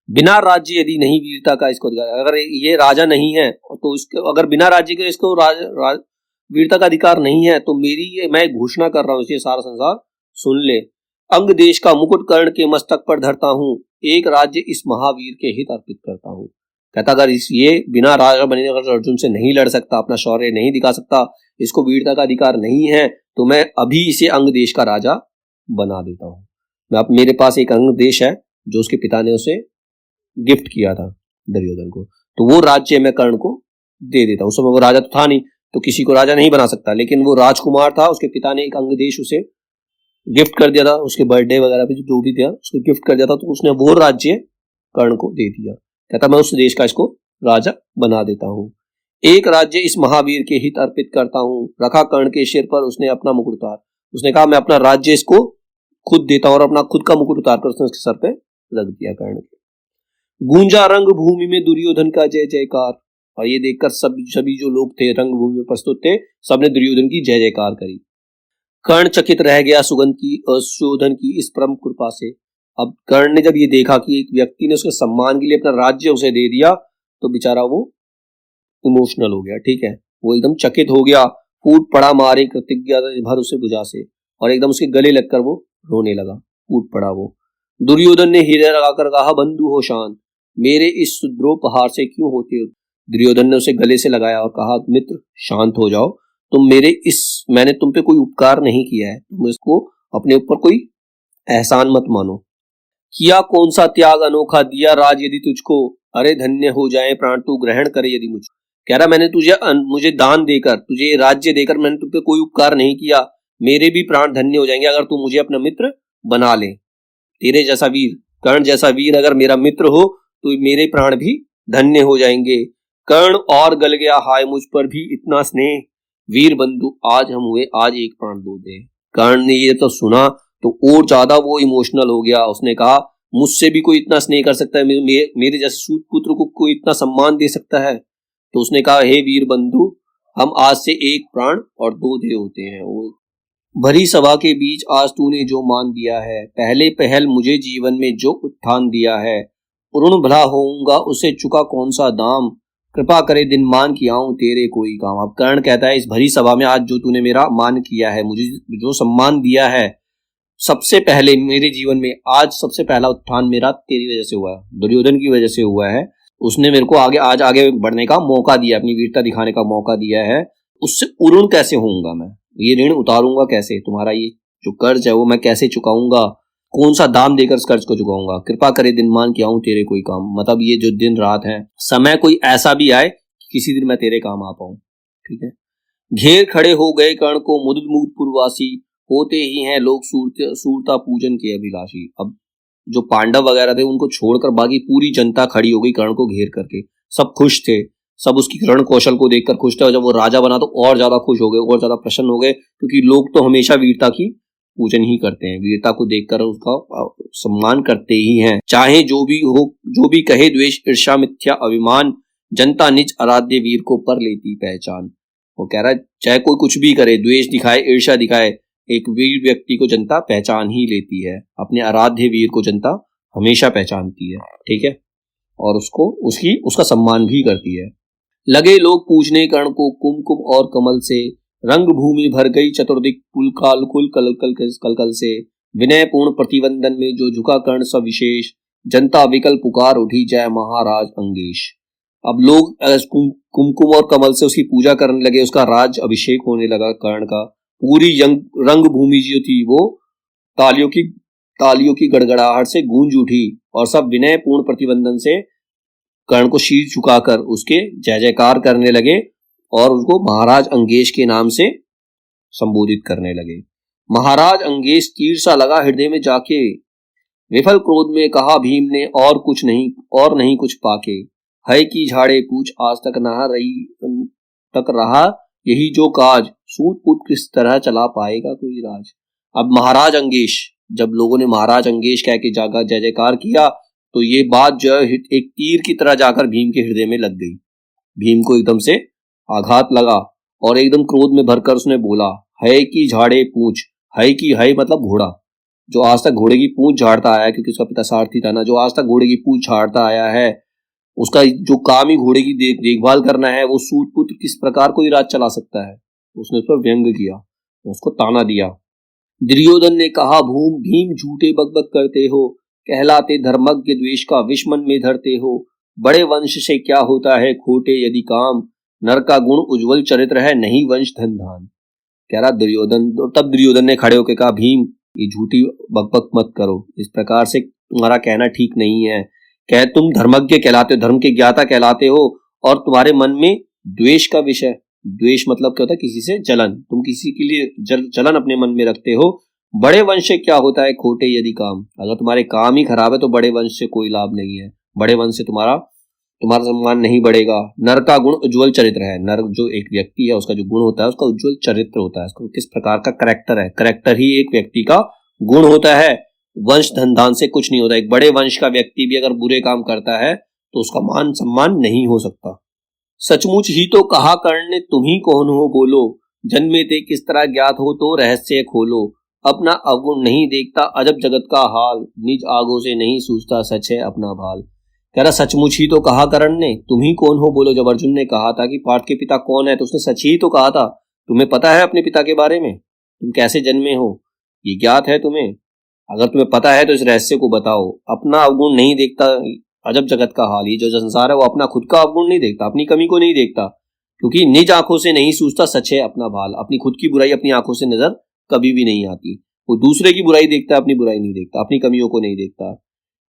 Speaker 1: बिना राज्य यदि नहीं वीरता का इसको अधिकार, अगर ये राजा नहीं है तो इसको, अगर बिना राज्य के इसको वीरता का अधिकार नहीं है, तो मेरी ये मैं घोषणा कर रहा हूं, इसे सारा संसार सुन ले। अंग देश का मुकुट कर्ण के मस्तक पर धरता हूं, एक राज्य इस महावीर के हित अर्पित करता हूं। कहता अगर ये बिना राजा बने अगर अर्जुन से नहीं लड़ सकता, अपना शौर्य नहीं दिखा सकता, इसको वीरता का अधिकार नहीं है, तो मैं अभी इसे अंग देश का राजा बना देता हूं। मैं अब मेरे पास एक अंग देश है जो उसके पिता ने उसे गिफ्ट किया था दुर्योधन को, तो वो राज्य मैं कर्ण को दे देता हूं। उस समय वो राजा तो था नहीं, तो किसी को राजा नहीं बना सकता, लेकिन वो राजकुमार था, उसके पिता ने एक अंग देश उसे गिफ्ट कर दिया था, उसके बर्थडे वगैरह पे जो भी दिया उसको गिफ्ट कर दिया था, तो उसने वो राज्य कर्ण को दे दिया। कहता मैं उस देश का इसको राजा बना देता हूं। एक राज्य इस महावीर के हित अर्पित करता हूं, रखा कर्ण के सिर पर उसने अपना मुकुट उतार। उसने कहा मैं अपना राज्य इसको खुद देता हूं, और अपना खुद का मुकुट उतार कर उसने उसके सर पे रख दिया कर्ण के। गूंजा रंग भूमि में दुर्योधन का जय जयकार, और ये देखकर सभी जो लोग थे रंग भूमि में प्रस्तुत थे, सबने दुर्योधन की जय जयकार करी। कर्ण चकित रह गया सुयोधन की इस परम कृपा से। अब कर्ण ने जब ये देखा कि एक व्यक्ति ने उसके सम्मान के लिए अपना राज्य उसे दे दिया, तो बेचारा वो इमोशनल हो गया, ठीक है, वो एकदम चकित हो गया, फूट पड़ा मारे कृतज्ञता भर उसे भुजा से, और एकदम उसके गले लगकर वो रोने लगा, फूट पड़ा वो। दुर्योधन ने हृदय लगाकर कहा बंधु हो शांत, मेरे इस सुद्रोपहार से क्यों होते हो। दुर्योधन ने उसे गले से लगाया और कहा मित्र शांत हो जाओ, मैंने तुम पे कोई उपकार नहीं किया है, तुम इसको अपने ऊपर कोई एहसान मत मानो। किया कौन सा त्याग अनोखा, दिया राज यदि तुझको, अरे धन्य हो जाए प्राण तू ग्रहण करे यदि मुझको। कह रहा मैंने मुझे दान देकर, तुझे राज्य देकर मैंने तुम पे कोई उपकार नहीं किया, मेरे भी प्राण धन्य हो जाएंगे अगर तू मुझे अपना मित्र बना ले। तेरे जैसा वीर, कर्ण जैसा वीर अगर मेरा मित्र हो तो मेरे प्राण भी धन्य हो जाएंगे। कर्ण और गल गया, हाय मुझ पर भी इतना स्नेह, वीर बंधु आज हम हुए, आज एक प्राण दो दे। कर्ण ने ये तो सुना तो और ज्यादा वो इमोशनल हो गया। उसने कहा मुझसे भी कोई इतना स्नेह कर सकता है, मेरे जैसे सूत पुत्र को कोई इतना सम्मान दे सकता है। तो उसने कहा हे वीर बंधु, हम आज से एक प्राण और दो देह होते हैं। वो भरी सभा के बीच आज तूने जो मान दिया है, पहले पहल मुझे जीवन में जो उत्थान दिया है, ऋण भला होऊंगा उसे चुका कौन सा दाम, कृपा करे दिन मान किया हूं तेरे कोई काम। अब कर्ण कहता है इस भरी सभा में आज जो तूने मेरा मान किया है, मुझे जो सम्मान दिया है, सबसे पहले मेरे जीवन में आज सबसे पहला उत्थान मेरा तेरी वजह से हुआ है, दुर्योधन की वजह से हुआ है। उसने मेरे को आगे बढ़ने का मौका दिया, अपनी वीरता दिखाने का मौका दिया है। उससे ऋण कैसे होऊंगा मैं, ये ऋण उतारूंगा कैसे, तुम्हारा ये जो कर्ज है वो मैं कैसे चुकाऊंगा, कौन सा दाम देकर इस कर्ज को चुकाऊंगा, कृपा करे दिन मान किया हूं तेरे कोई काम। मतलब ये जो दिन रात है, समय कोई ऐसा भी आए किसी दिन मैं तेरे काम आ पाऊं, ठीक है। घेर खड़े हो गए कर्ण को मुदपुरवासी, होते ही हैं लोग सूरता पूजन के अभिलाषी। अब जो पांडव वगैरह थे उनको छोड़कर बाकी पूरी जनता खड़ी हो गई कर्ण को घेर करके। सब खुश थे, सब उसकी रण कौशल को देखकर खुश थे, और जब वो राजा बना तो और ज्यादा खुश हो गए, और ज्यादा प्रसन्न हो गए, क्योंकि लोग तो हमेशा वीरता की पूजन ही करते हैं, वीरता को देखकर उसका सम्मान करते ही हैं। चाहे जो भी हो, जो भी कहे द्वेष ईर्ष्या मिथ्या अभिमान, जनता निज आराध्य वीर को पर लेती पहचान। वो कह रहा है चाहे कोई कुछ भी करे, द्वेष दिखाए ईर्ष्या दिखाए, एक वीर व्यक्ति को जनता पहचान ही लेती है, अपने आराध्य वीर को जनता हमेशा पहचानती है, ठीक है, और उसका सम्मान भी करती है। लगे लोग पूछने कर्ण को कुमकुम और कमल से, रंग भूमि भर गई चतुर्दिक कुल कल से, विनय पूर्ण प्रतिवंदन में जो झुका कर्ण सविशेष, जनता विकल पुकार उठी जय महाराज अंगेश। अब लोग कुमकुम और कमल से उसकी पूजा करने लगे, उसका राज अभिषेक होने लगा कर्ण का। पूरी रंग भूमि जो थी वो तालियों की गड़गड़ाहट से गूंज उठी, और सब विनय पूर्ण प्रतिबंधन से कर्ण को शीर झुकाकर उसके जय जयकार करने लगे, और उसको महाराज अंगेश के नाम से संबोधित करने लगे। महाराज अंगेश तीर सा लगा हृदय में जाके, विफल क्रोध में कहा भीम ने और नहीं कुछ पाके, है की झाड़े पूछ आज तक रहा यही जो काज, सूत पूत किस तरह चला पाएगा कोई राज। अब महाराज अंगेश, जब लोगों ने महाराज अंगेश कह के जागा जय जयकार किया तो ये बात जो है एक तीर की तरह जाकर भीम के हृदय में लग गई। भीम को एकदम से आघात लगा और एकदम क्रोध में भरकर उसने बोला, है की झाड़े पूंछ। है की, है मतलब घोड़ा, जो आज तक घोड़े की पूंछ झाड़ता आया है, क्योंकि उसका पिता सारथी था ना, जो आज तक घोड़े की पूंछ झाड़ता आया है, उसका जो काम ही घोड़े की देखभाल करना है, वो सूत पुत्र किस प्रकार कोई राज चला सकता है। उसने उस पर व्यंग किया, उसको ताना दिया। दुर्योधन ने कहा, भूम भीम झूठे बकबक करते हो, कहलाते धर्मज्ञ, द्वेष का विष मन में धरते हो। बड़े वंश से क्या होता है खोटे यदि काम, नर का गुण उज्जवल चरित्र है नहीं वंश धन धान। कह रहा दुर्योधन। तब दुर्योधन ने खड़े होकर कहा, भीम ये झूठी बकबक मत करो, इस प्रकार से तुम्हारा कहना ठीक नहीं है। कह तुम धर्मज्ञ कहलाते हो, धर्म के ज्ञाता कहलाते हो, और तुम्हारे मन में द्वेष का विषय, द्वेष मतलब क्या होता है, किसी से जलन, तुम किसी के लिए जलन अपने मन में रखते हो। बड़े वंश से क्या होता है खोटे यदि काम, अगर तुम्हारे काम ही खराब है तो बड़े वंश से कोई लाभ नहीं है, बड़े वंश से तुम्हारा सम्मान नहीं बढ़ेगा। नर का गुण उज्जवल चरित्र है, नर जो एक व्यक्ति है उसका जो गुण होता है उसका उज्जवल चरित्र होता है, उसको किस प्रकार का करैक्टर है, करैक्टर ही एक व्यक्ति का गुण होता है। वंश धनधान से कुछ नहीं होता। एक बड़े वंश का व्यक्ति भी अगर बुरे काम करता है तो उसका मान सम्मान नहीं हो सकता। सचमुच ही तो कहा कर्ण ने, तुम ही कौन हो बोलो, जन्मे ते किस तरह ज्ञात हो तो रहस्य खोलो। अपना अवगुण नहीं देखता अजब जगत का हाल, निज आगों से नहीं सूझता सच है अपना भाल। कह रहा सचमुच ही तो कहा कर्ण ने, तुम ही कौन हो बोलो। जब अर्जुन ने कहा था कि पार्थ के पिता कौन है तो उसने सच ही तो कहा था, तुम्हें पता है अपने पिता के बारे में, तुम कैसे जन्मे हो ये ज्ञात है तुम्हें, अगर तुम्हें पता है तो इस रहस्य को बताओ। अपना अवगुण नहीं देखता अजब जगत का हाल, ये जो संसार है वो अपना खुद का अवगुण नहीं देखता, अपनी कमी को नहीं देखता, क्योंकि निज आंखों से नहीं सूझता सच है अपना भाल। अपनी खुद की बुराई अपनी आंखों से नजर कभी भी नहीं आती, वो दूसरे की बुराई देखता है, अपनी बुराई नहीं देखता, अपनी कमियों को नहीं देखता।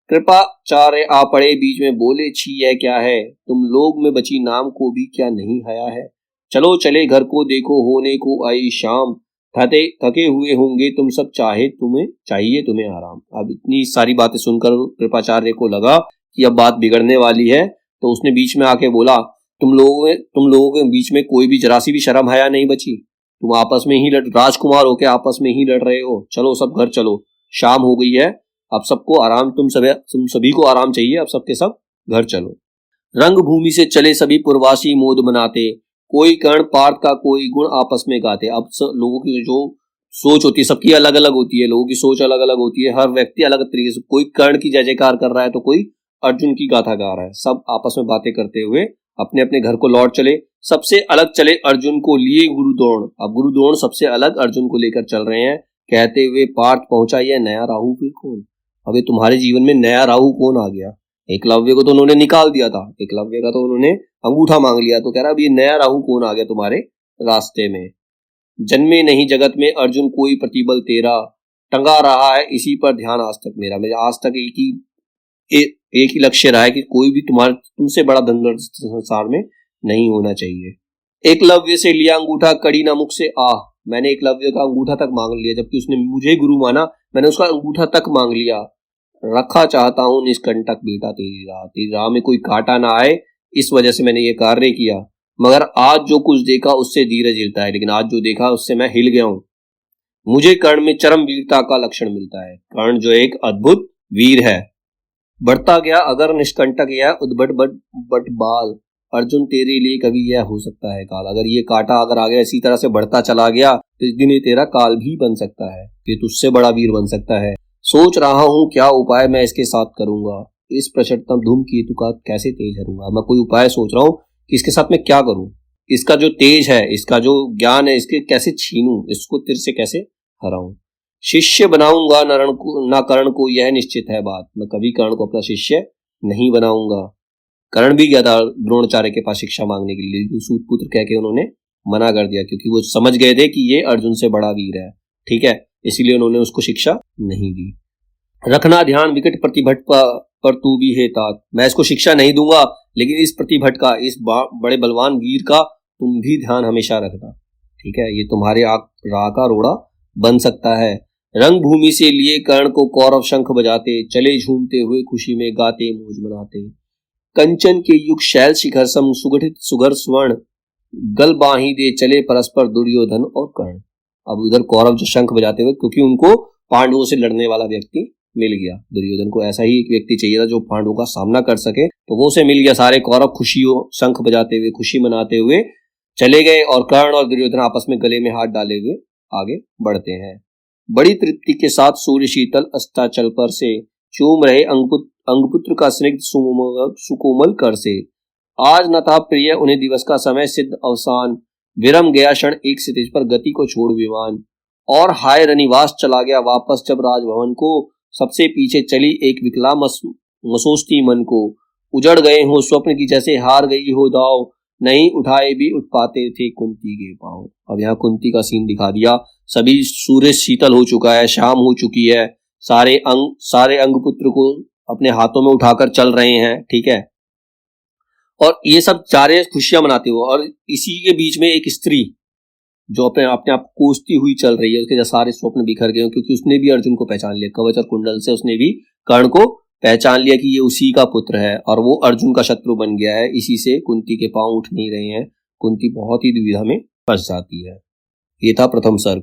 Speaker 1: कृपाचार्य आ पड़े बीच में बोले, छी यह क्या है, तुम लोग में बची नाम को भी क्या नहीं हया है। चलो चले घर को देखो होने को आई शाम, थके हुए होंगे तुम सब, चाहिए तुम्हें आराम। अब इतनी सारी बातें सुनकर कृपाचार्य को लगा कि अब बात बिगड़ने वाली है, तो उसने बीच में आके बोला, तुम लोगों के बीच में कोई भी जरा सी भी शर्म हया नहीं बची, तुम आपस में ही राजकुमार होके आपस में ही लड़ रहे हो, चलो सब घर चलो, शाम हो गई है, अब सबको आराम, तुम सभी को आराम चाहिए, अब सबके सब घर चलो। रंग भूमि से चले सभी पुरवासी मोद मनाते, कोई कर्ण पार्थ का कोई गुण आपस में गाते। अब लोगों की जो सोच होती है सबकी अलग अलग होती है, लोगों की सोच अलग अलग होती है, हर व्यक्ति अलग तरीके से, कोई कर्ण की जय जयकार कर रहा है तो कोई अर्जुन की गाथा गा रहा है, सब आपस में बातें करते हुए अपने अपने घर को लौट चले। सबसे अलग चले अर्जुन को लिए गुरु द्रोण, अब गुरु द्रोण सबसे अलग अर्जुन को लेकर चल रहे हैं, कहते हुए पार्थ पहुंचा यह नया राहु फिर कौन। अभी तुम्हारे जीवन में नया राहु कौन आ गया, एकलव्य को तो उन्होंने निकाल दिया था, एकलव्य का तो उन्होंने अंगूठा मांग लिया, तो कह रहा अब ये नया राहु कौन आ गया तुम्हारे रास्ते में। जन्मे नहीं जगत में अर्जुन कोई प्रतिबल तेरा, टंगा रहा है इसी पर ध्यान आज तक मेरा। मेरा आज तक एक ही लक्ष्य रहा है कि कोई भी तुमसे बड़ा धनगर संसार में नहीं होना चाहिए। एकलव्य से लिया अंगूठा कड़ी ना मुख से आह, मैंने एकलव्य का अंगूठा तक मांग लिया, जबकि उसने मुझे गुरु माना, मैंने उसका अंगूठा तक मांग लिया। रखा चाहता हूं निष्कंटक बेटा तेरी राह में कोई कांटा ना आए, इस वजह से मैंने ये कार्य किया। मगर आज जो कुछ देखा उससे धीरज हिलता है, लेकिन आज जो देखा उससे मैं हिल गया हूं। मुझे कर्ण में चरम वीरता का लक्षण मिलता है, कर्ण जो एक अद्भुत वीर है। बढ़ता गया अगर निष्कंटक या उद्भट बट बाल, अर्जुन तेरे लिए कभी यह हो सकता है काल। अगर ये कांटा अगर आ गया इसी तरह से बढ़ता चला गया तो इस दिन ये तेरा काल भी बन सकता है, ये तुझसे बड़ा वीर बन सकता है। सोच रहा हूं क्या उपाय मैं इसके साथ करूंगा, इस प्रचंडतम धूमकेतु का कैसे तेज हरूंगा। मैं कोई उपाय सोच रहा हूं कि इसके साथ मैं क्या करूं, इसका जो तेज है, इसका जो ज्ञान है, इसके कैसे छीनूं, इसको तिर से कैसे हराऊं। शिष्य बनाऊंगा न कर्ण को यह निश्चित है बात, मैं कभी कर्ण को अपना शिष्य नहीं बनाऊंगा। कर्ण भी गया था द्रोणाचार्य के पास शिक्षा मांगने के लिए, लेकिन सूत पुत्र कह के उन्होंने मना कर दिया, क्योंकि वो समझ गए थे कि ये अर्जुन से बड़ा वीर है, ठीक है, इसीलिए उन्होंने उसको शिक्षा नहीं दी। रखना ध्यान विकट प्रतिभट पर तू भी है तात, मैं इसको शिक्षा नहीं दूंगा, लेकिन इस प्रतिभट का, इस बड़े बलवान वीर का तुम भी ध्यान हमेशा रखना, ठीक है, ये तुम्हारे राह का रोड़ा बन सकता है। रंग भूमि से लिए कर्ण को कौरव शंख बजाते, चले झूमते हुए खुशी में गाते मौज मनाते। कंचन के युग शैल शिखर सम सुगठित सुघर स्वर्ण, गल बाही दे चले परस्पर दुर्योधन और कर्ण। अब उधर कौरव जो शंख बजाते हुए, क्योंकि उनको पांडवों से लड़ने वाला व्यक्ति मिल गया, दुर्योधन को ऐसा ही एक व्यक्ति चाहिए था जो पांडवों का सामना कर सके, तो वो से मिल गया। सारे कौरव खुशियों शंख बजाते हुए खुशी मनाते हुए चले गए और कर्ण और दुर्योधन आपस में गले में हाथ डाले हुए आगे बढ़ते हैं। बड़ी तृप्ति के साथ सूर्य शीतल अस्ताचल पर से चूम रहे अंगपुत्र का स्निग्ध सुकोमल कर से। आज न था प्रिय उन्हें दिवस का समय, सिद्ध अवसान विरम गया क्षण एक सितेज पर गति को छोड़ विमान। और हाय रनिवास चला गया वापस जब राजभवन को, सबसे पीछे चली एक विकला मसोस्ती मन को। उजड़ गए हो स्वप्न की जैसे हार गई हो दाव, नहीं उठाए भी उठ पाते थे कुंती के पांव। अब यहाँ कुंती का सीन दिखा दिया। सभी सूर्य शीतल हो चुका है, शाम हो चुकी है, सारे अंगपुत्र को अपने हाथों में उठाकर चल रहे हैं, ठीक है, और ये सब चारे खुशियां मनाते हुए, और इसी के बीच में एक स्त्री जो अपने आप कोसती हुई चल रही है, उसके सारे स्वप्न बिखर गए क्योंकि उसने भी अर्जुन को पहचान लिया। कवच और कुंडल से उसने भी कर्ण को पहचान लिया कि ये उसी का पुत्र है और वो अर्जुन का शत्रु बन गया है। इसी से कुंती के पांव उठ नहीं रहे हैं। कुंती बहुत ही दुविधा में फंस जाती है। ये था प्रथम सर्ग।